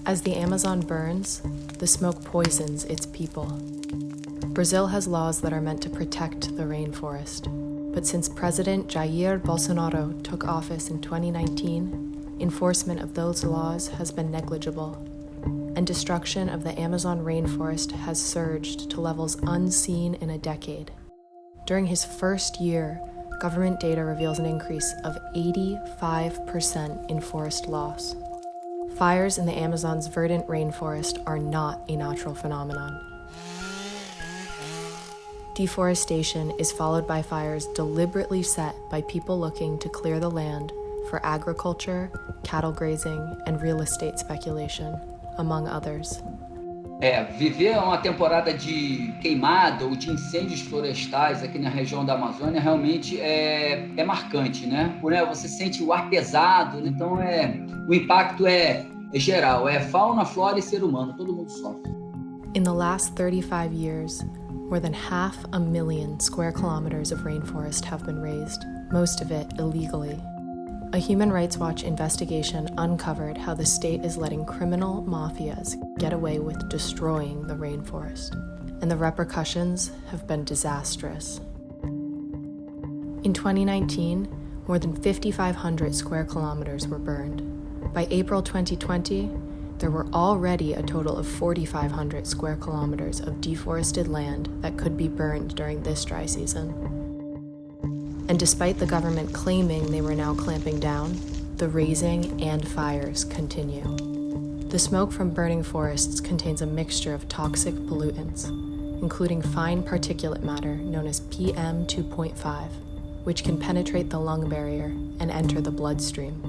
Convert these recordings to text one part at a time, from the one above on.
As the Amazon burns, the smoke poisons its people. Brazil has laws that are meant to protect the rainforest, but since President Jair Bolsonaro took office in 2019, enforcement of those laws has been negligible, and destruction of the Amazon rainforest has surged to levels unseen in a decade. During his first year, government data reveals an increase of 85% in forest loss. Fires in the Amazon's verdant rainforest are not a natural phenomenon. Deforestation is followed by fires deliberately set by people looking to clear the land for agriculture, cattle grazing, and real estate speculation, among others. Viver uma temporada de queimada ou de incêndios florestais aqui na região da Amazônia realmente é marcante, né? Você sente o ar pesado, então o impacto é geral, é fauna, flora e ser humano, todo mundo sofre. In the last 35 years, more than 500,000 square kilometers of rainforest have been razed, most of it illegally. A Human Rights Watch investigation uncovered how the state is letting criminal mafias get away with destroying the rainforest, and the repercussions have been disastrous. In 2019, more than 5,500 square kilometers were burned. By April 2020, there were already a total of 4,500 square kilometers of deforested land that could be burned during this dry season. And despite the government claiming they were now clamping down, the razing and fires continue. The smoke from burning forests contains a mixture of toxic pollutants, including fine particulate matter known as PM 2.5, which can penetrate the lung barrier and enter the bloodstream.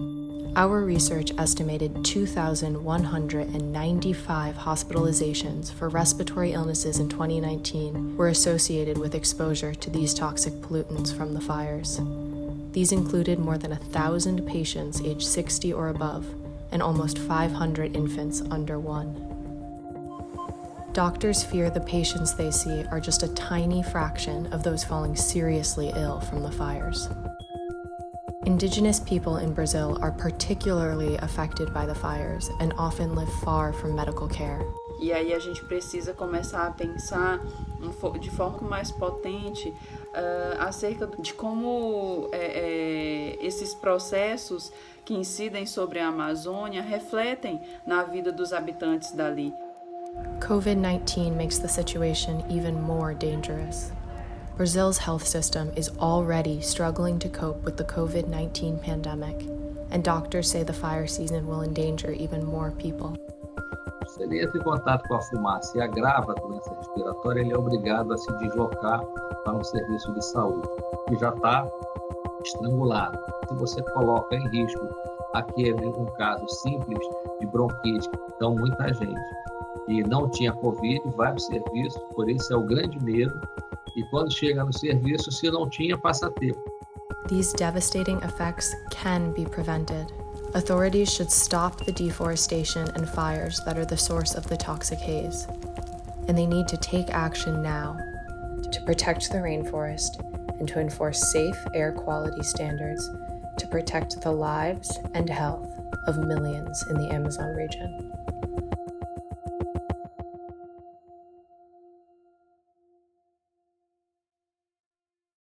Our research estimated 2,195 hospitalizations for respiratory illnesses in 2019 were associated with exposure to these toxic pollutants from the fires. These included more than 1,000 patients aged 60 or above, and almost 500 infants under 1. Doctors fear the patients they see are just a tiny fraction of those falling seriously ill from the fires. Indigenous people in Brazil are particularly affected by the fires and often live far from medical care. E aí a gente precisa começar a pensar de forma mais potente acerca de como esses processos que incidem sobre a Amazônia refletem na vida dos habitantes dali. COVID-19 makes the situation even more dangerous. Brazil's health system is already struggling to cope with the COVID-19 pandemic, and doctors say the fire season will endanger even more people. Se ele entra em contato com a fumaça e agrava a doença respiratória, ele é obrigado a se deslocar para um serviço de saúde, que já está estrangulado. Se você coloca em risco aquele um caso simples de bronquite, então muita gente que não tinha Covid vai para o serviço, por isso é o grande medo. E quando chega no serviço, se não tinha, passa a ter. These devastating effects can be prevented. Authorities should stop the deforestation and fires that are the source of the toxic haze. And they need to take action now to protect the rainforest and to enforce safe air quality standards to protect the lives and health of millions in the Amazon region.